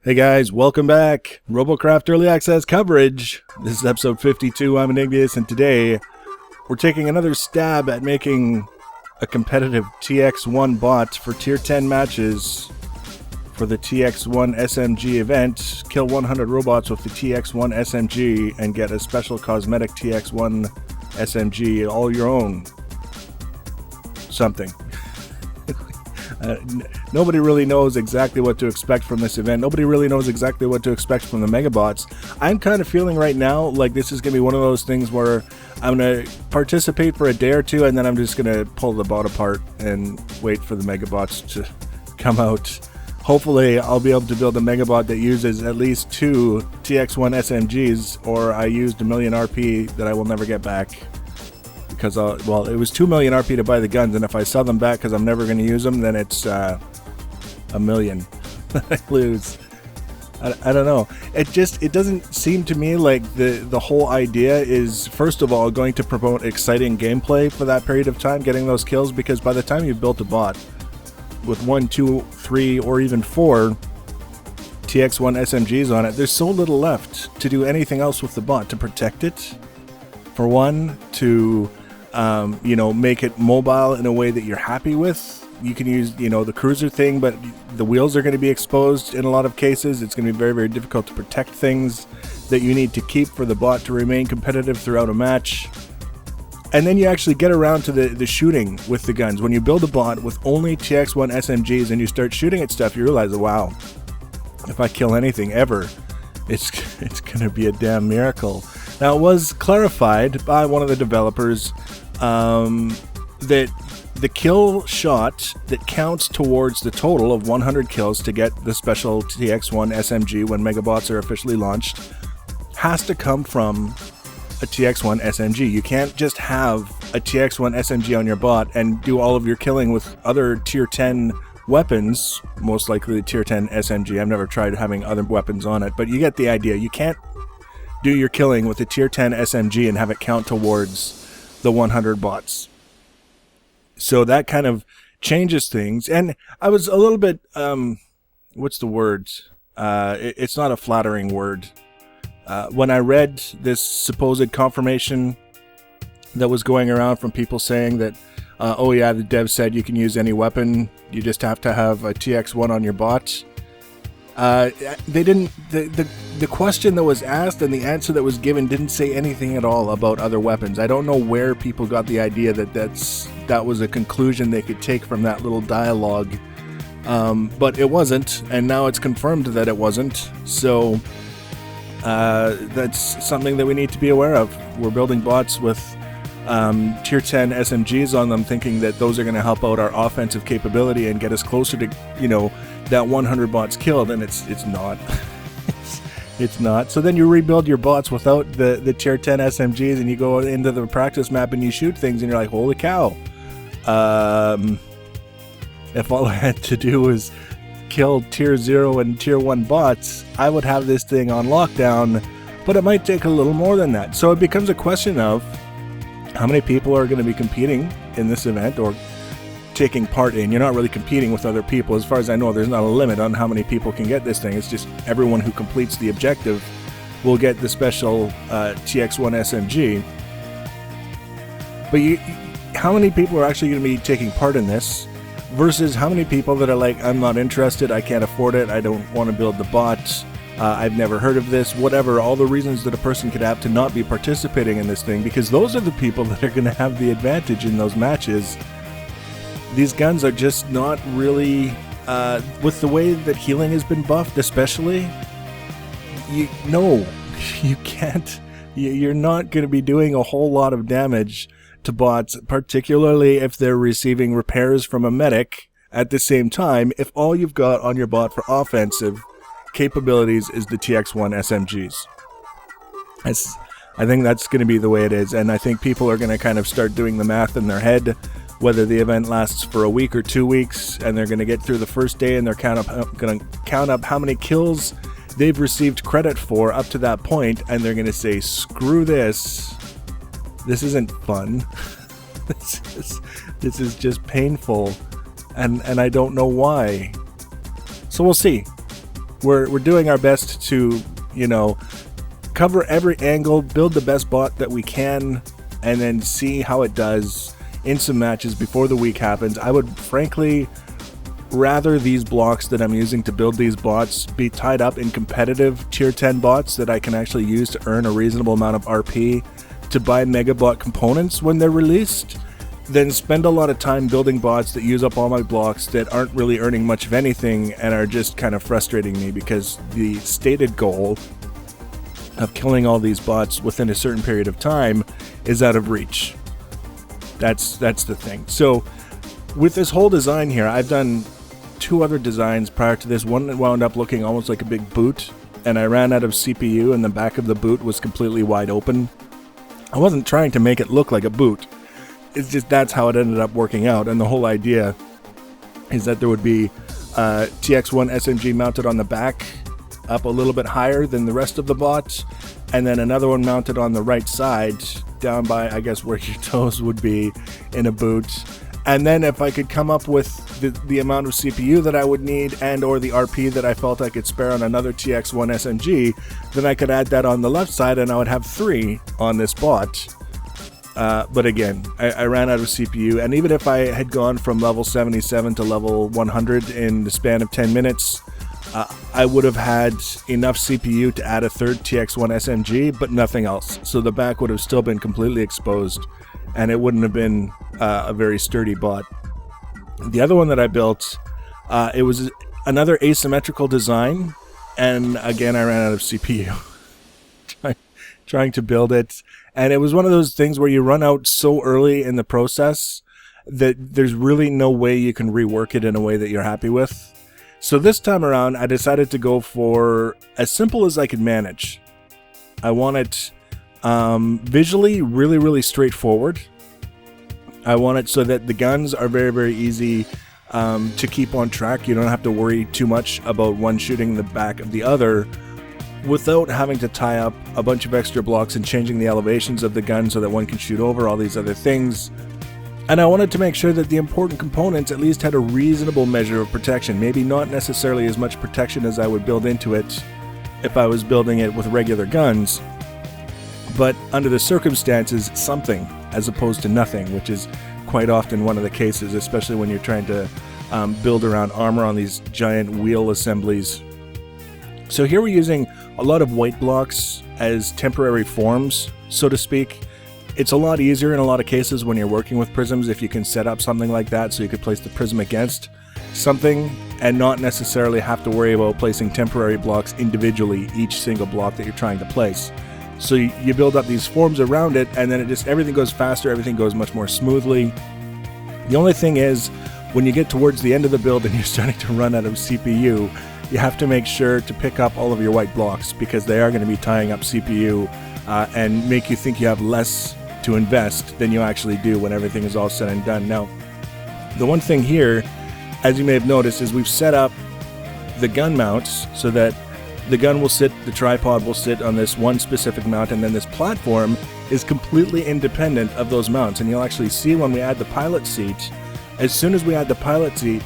Hey guys, welcome back. Robocraft Early Access coverage. This is episode 52. I'm Enigmius, and today we're taking another stab at making a competitive TX1 bot for tier 10 matches for the TX1 SMG event. Kill 100 robots with the TX1 SMG and get a special cosmetic TX1 SMG, all your own. Something. Nobody really knows exactly what to expect from this event. Nobody really knows exactly what to expect from the Megabots. I'm kind of feeling right now like this is going to be one of those things where I'm going to participate for a day or two, and then I'm just going to pull the bot apart and wait for the Megabots to come out. Hopefully, I'll be able to build a Megabot that uses at least 2 TX1 SMGs, or I used a million RP that I will never get back. Because, well, it was 2 million RP to buy the guns, and if I sell them back because I'm never going to use them, then it's a million that I lose. I don't know. It doesn't seem to me like the whole idea is, first of all, going to promote exciting gameplay for that period of time, getting those kills, because by the time you've built a bot with 1, 2, 3, or even 4 TX1 SMGs on it, there's so little left to do anything else with the bot, to protect it, for one, to make it mobile in a way that you're happy with. You can use, the cruiser thing, but the wheels are going to be exposed in a lot of cases. It's going to be very, very difficult to protect things that you need to keep for the bot to remain competitive throughout a match. And then you actually get around to the shooting with the guns. When you build a bot with only TX1 SMGs and you start shooting at stuff, you realize, wow, if I kill anything ever, it's going to be a damn miracle. Now, it was clarified by one of the developers that the kill shot that counts towards the total of 100 kills to get the special TX1 SMG when Megabots are officially launched has to come from a TX1 SMG. You can't just have a TX1 SMG on your bot and do all of your killing with other tier 10 weapons, most likely the tier 10 SMG. I've never tried having other weapons on it, but you get the idea. You can't do your killing with a tier 10 SMG and have it count towards the 100 bots. So that kind of changes things. And I was a little bit, what's the word? It's not a flattering word. When I read this supposed confirmation that was going around from people saying that, oh yeah, the dev said you can use any weapon, you just have to have a TX1 on your bot. They didn't. The question that was asked and the answer that was given didn't say anything at all about other weapons. I don't know where people got the idea that was a conclusion they could take from that little dialogue. But it wasn't, and now it's confirmed that it wasn't. So that's something that we need to be aware of. We're building bots with tier 10 SMGs on them, thinking that those are going to help out our offensive capability and get us closer to, that 100 bots killed, and it's not. It's not. So then you rebuild your bots without the tier 10 SMGs, and you go into the practice map and you shoot things, and you're like, holy cow. If all I had to do was kill tier 0 and tier 1 bots, I would have this thing on lockdown, but it might take a little more than that. So it becomes a question of how many people are going to be competing in this event or taking part in. You're not really competing with other people. As far as I know, there's not a limit on how many people can get this thing. It's just everyone who completes the objective will get the special TX1 SMG. But how many people are actually going to be taking part in this versus how many people that are like, I'm not interested, I can't afford it, I don't want to build the bot, I've never heard of this, whatever, all the reasons that a person could have to not be participating in this thing, because those are the people that are going to have the advantage in those matches. These guns are just not really, with the way that healing has been buffed especially, you can't, you're not going to be doing a whole lot of damage to bots, particularly if they're receiving repairs from a medic at the same time, if all you've got on your bot for offensive capabilities is the TX1 SMGs. I think that's going to be the way it is, and I think people are going to kind of start doing the math in their head, whether the event lasts for a week or 2 weeks, and they're going to get through the first day and they're going to count up how many kills they've received credit for up to that point, and they're going to say, screw this, this isn't fun, this is just painful, and I don't know why. So we'll see. we're doing our best to, you know, cover every angle, build the best bot that we can, and then see how it does in some matches before the week happens. I would frankly rather these blocks that I'm using to build these bots be tied up in competitive tier 10 bots that I can actually use to earn a reasonable amount of RP to buy megabot components when they're released, than spend a lot of time building bots that use up all my blocks that aren't really earning much of anything and are just kind of frustrating me because the stated goal of killing all these bots within a certain period of time is out of reach. That's the thing. So with this whole design here, I've done 2 other designs prior to this. One that wound up looking almost like a big boot, and I ran out of CPU and the back of the boot was completely wide open. I wasn't trying to make it look like a boot. It's just that's how it ended up working out, and the whole idea is that there would be TX1 SMG mounted on the back, up a little bit higher than the rest of the bot, and then another one mounted on the right side, down by, I guess, where your toes would be in a boot. And then if I could come up with the amount of CPU that I would need and or the RP that I felt I could spare on another TX1 SMG, then I could add that on the left side and I would have 3 on this bot. But again, I ran out of CPU, and even if I had gone from level 77 to level 100 in the span of 10 minutes, I would have had enough CPU to add a 3rd TX1 SMG, but nothing else. So the back would have still been completely exposed, and it wouldn't have been a very sturdy bot. The other one that I built, it was another asymmetrical design, and again I ran out of CPU trying to build it. And it was one of those things where you run out so early in the process that there's really no way you can rework it in a way that you're happy with. So this time around, I decided to go for as simple as I could manage. I want it visually really, really straightforward. I want it so that the guns are very, very easy to keep on track. You don't have to worry too much about one shooting the back of the other without having to tie up a bunch of extra blocks and changing the elevations of the gun so that one can shoot over all these other things. And I wanted to make sure that the important components at least had a reasonable measure of protection. Maybe not necessarily as much protection as I would build into it if I was building it with regular guns, but under the circumstances, something as opposed to nothing, which is quite often one of the cases, especially when you're trying to build around armor on these giant wheel assemblies. So here we're using a lot of white blocks as temporary forms, so to speak. It's a lot easier in a lot of cases when you're working with prisms if you can set up something like that so you could place the prism against something and not necessarily have to worry about placing temporary blocks individually, each single block that you're trying to place. So you build up these forms around it, and then everything goes faster, everything goes much more smoothly. The only thing is, when you get towards the end of the build and you're starting to run out of CPU, you have to make sure to pick up all of your white blocks because they are going to be tying up CPU and make you think you have less to invest than you actually do when everything is all said and done. Now, the one thing here, as you may have noticed, is we've set up the gun mounts so that the gun will sit, the tripod will sit on this one specific mount, and then this platform is completely independent of those mounts. And you'll actually see when we add the pilot seat, as soon as we add the pilot seat,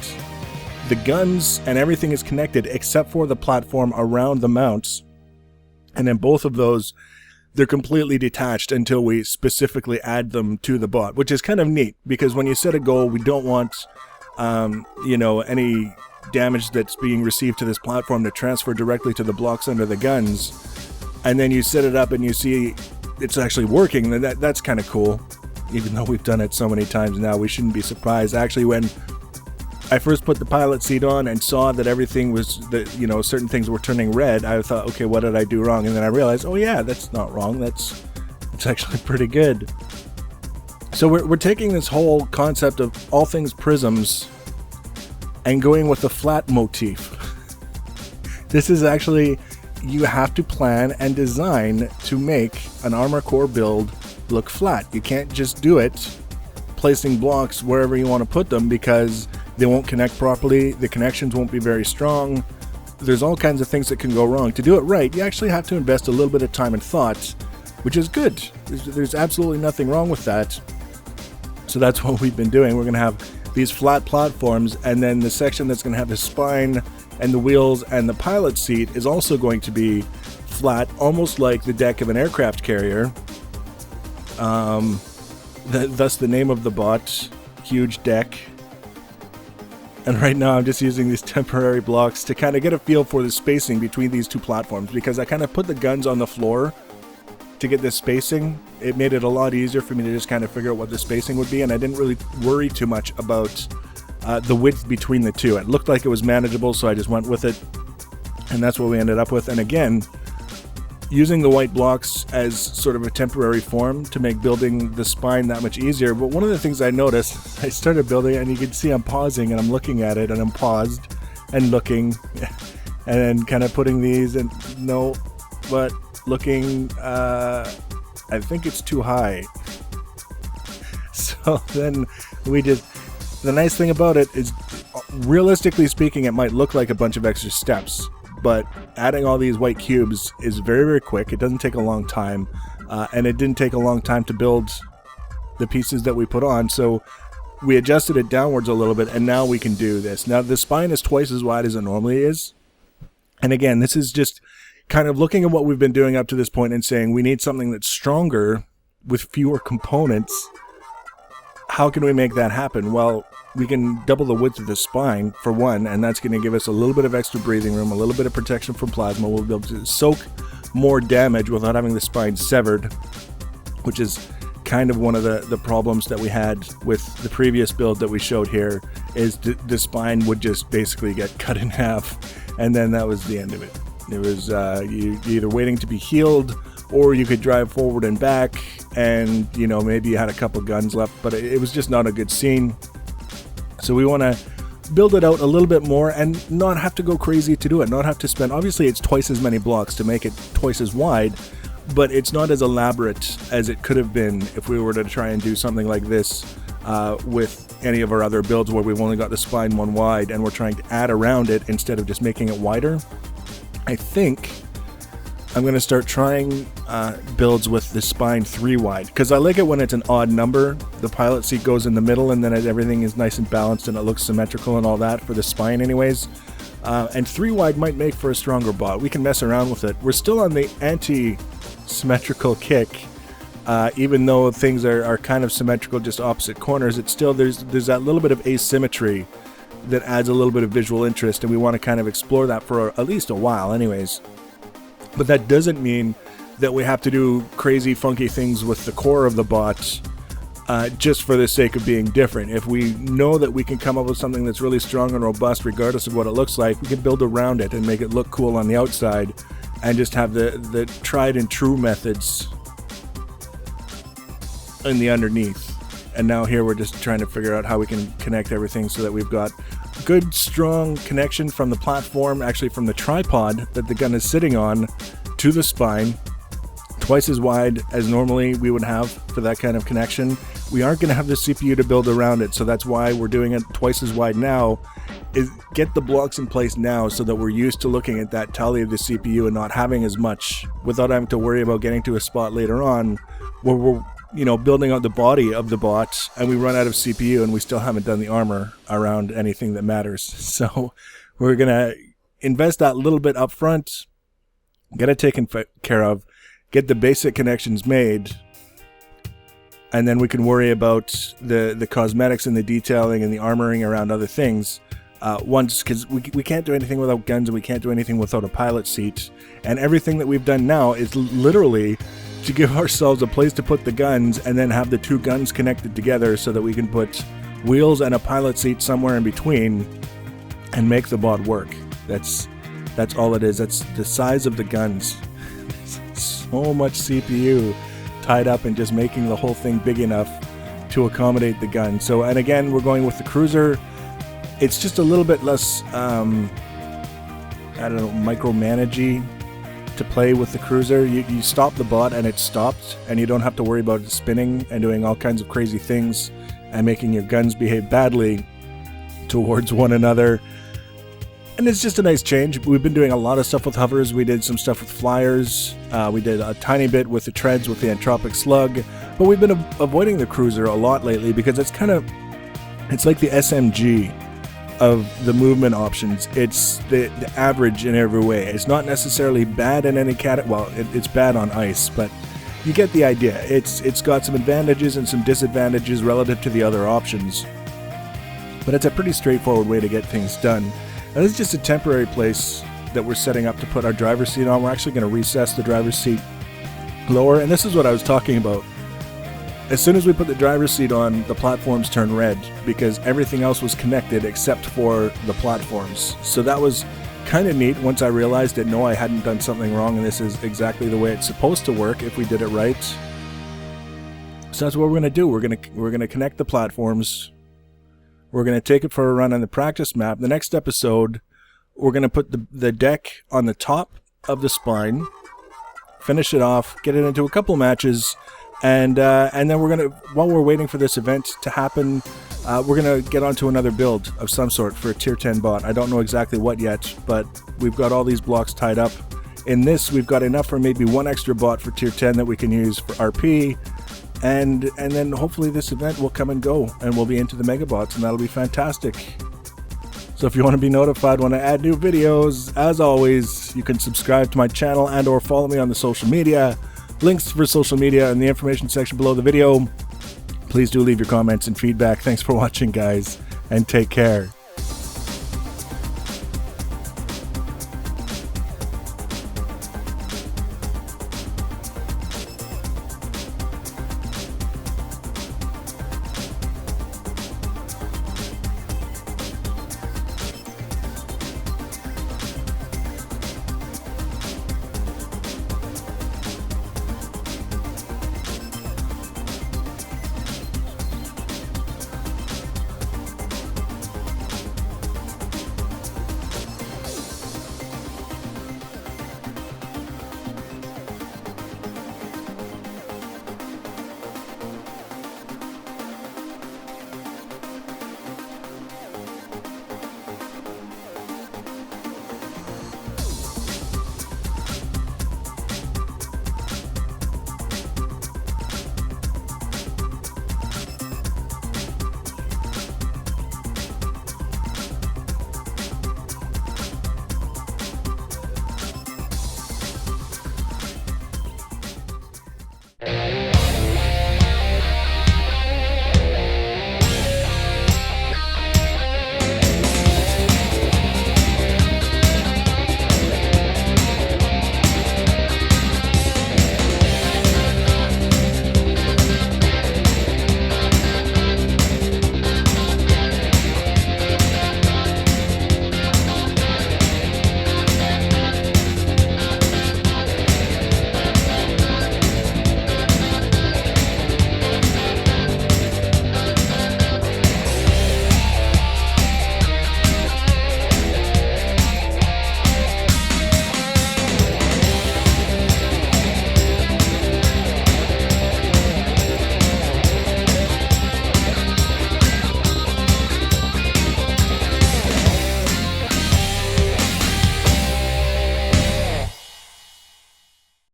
the guns and everything is connected except for the platform around the mounts. And then both of those, they're completely detached until we specifically add them to the bot, which is kind of neat because when you set a goal, we don't want, any damage that's being received to this platform to transfer directly to the blocks under the guns. And then you set it up and you see it's actually working. Then that's kind of cool. Even though we've done it so many times now, we shouldn't be surprised. Actually, when I first put the pilot seat on and saw that everything was, certain things were turning red, I thought, okay, what did I do wrong? And then I realized, oh yeah, that's not wrong. It's actually pretty good. So we're taking this whole concept of all things prisms and going with the flat motif. This is actually, you have to plan and design to make an armor core build look flat. You can't just do it placing blocks wherever you want to put them because they won't connect properly, the connections won't be very strong. There's all kinds of things that can go wrong. To do it right, you actually have to invest a little bit of time and thought, which is good. There's absolutely nothing wrong with that. So that's what we've been doing. We're going to have these flat platforms, and then the section that's going to have the spine and the wheels and the pilot seat is also going to be flat, almost like the deck of an aircraft carrier. Thus the name of the bot, huge deck. And right now I'm just using these temporary blocks to kind of get a feel for the spacing between these two platforms, because I kind of put the guns on the floor to get this spacing. It made it a lot easier for me to just kind of figure out what the spacing would be, and I didn't really worry too much about the width between the two. It looked like it was manageable, so I just went with it, and that's what we ended up with. And again, using the white blocks as sort of a temporary form to make building the spine that much easier. But one of the things I noticed, I started building it, and you can see I'm pausing and I'm looking at it, and I'm paused and looking and then kind of putting these, and no, but looking, I think it's too high. So then the nice thing about it is, realistically speaking, it might look like a bunch of extra steps, but adding all these white cubes is very, very quick. It doesn't take a long time, and it didn't take a long time to build the pieces that we put on. So we adjusted it downwards a little bit, and now we can do this. Now the spine is twice as wide as it normally is. And again, this is just kind of looking at what we've been doing up to this point and saying we need something that's stronger with fewer components. How can we make that happen? Well, we can double the width of the spine, for one, and that's going to give us a little bit of extra breathing room, a little bit of protection from plasma. We'll be able to soak more damage without having the spine severed, which is kind of one of the problems that we had with the previous build that we showed here, is the spine would just basically get cut in half, and then that was the end of it. It was you either waiting to be healed, or you could drive forward and back, and maybe you had a couple guns left, but it was just not a good scene. So we want to build it out a little bit more and not have to go crazy to do it, not have to spend, obviously it's twice as many blocks to make it twice as wide, but it's not as elaborate as it could have been if we were to try and do something like this with any of our other builds where we've only got the spine one wide and we're trying to add around it instead of just making it wider. I think I'm going to start trying builds with the spine 3 wide, because I like it when it's an odd number. The pilot seat goes in the middle, and then everything is nice and balanced and it looks symmetrical and all that for the spine anyways. And 3 wide might make for a stronger bot. We can mess around with it. We're still on the anti-symmetrical kick. Even though things are kind of symmetrical, just opposite corners, it's still, there's that little bit of asymmetry that adds a little bit of visual interest, and we want to kind of explore that for at least a while anyways. But that doesn't mean that we have to do crazy funky things with the core of the bot just for the sake of being different. If we know that we can come up with something that's really strong and robust regardless of what it looks like, we can build around it and make it look cool on the outside and just have the tried and true methods in the underneath. And now here we're just trying to figure out how we can connect everything so that we've got good strong connection from the platform, actually from the tripod that the gun is sitting on, to the spine, twice as wide as normally we would have for that kind of connection. We aren't going to have the CPU to build around it, so that's why we're doing it twice as wide now, is get the blocks in place now so that we're used to looking at that tally of the CPU and not having as much, without having to worry about getting to a spot later on where we're building out the body of the bot and we run out of CPU and we still haven't done the armor around anything that matters. So we're going to invest that little bit up front, get it taken care of, get the basic connections made, and then we can worry about the cosmetics and the detailing and the armoring around other things once, because we can't do anything without guns and we can't do anything without a pilot seat. And everything that we've done now is literally to give ourselves a place to put the guns and then have the 2 guns connected together so that we can put wheels and a pilot seat somewhere in between and make the bot work. That's all it is. That's the size of the guns. So much CPU tied up in just making the whole thing big enough to accommodate the gun. So, and again, we're going with the cruiser. It's just a little bit less, micromanagey to play with the cruiser. You stop the bot and it's stopped, and you don't have to worry about it spinning and doing all kinds of crazy things and making your guns behave badly towards one another. And it's just a nice change. We've been doing a lot of stuff with hovers. We did some stuff with flyers. We did a tiny bit with the treads with the entropic slug, but we've been avoiding the cruiser a lot lately because it's kind of It's like the SMG of the movement options. It's the average in every way. It's not necessarily bad in any category. Well, it's bad on ice, but you get the idea. It's got some advantages and some disadvantages relative to the other options. But it's a pretty straightforward way to get things done. Now, this is just a temporary place that we're setting up to put our driver's seat on. We're actually going to recess the driver's seat lower, and this is what I was talking about. As soon as we put the driver's seat on, the platforms turn red because everything else was connected except for the platforms. So that was kind of neat once I realized that no, I hadn't done something wrong and this is exactly the way it's supposed to work if we did it right. So that's what we're going to do. We're going to connect the platforms. We're going to take it for a run on the practice map. The next episode, we're going to put the deck on the top of the spine, finish it off, get it into a couple matches, and then we're gonna, while we're waiting for this event to happen, we're gonna get onto another build of some sort for a tier 10 bot. I don't know exactly what yet, but we've got all these blocks tied up. In this, we've got enough for maybe one extra bot for tier 10 that we can use for RP, and then hopefully this event will come and go, and we'll be into the megabots, and that'll be fantastic. So if you want to be notified when I add new videos, as always, you can subscribe to my channel and or follow me on the social media. Links for social media in the information section below the video. Please do leave your comments and feedback. Thanks for watching, guys, and take care.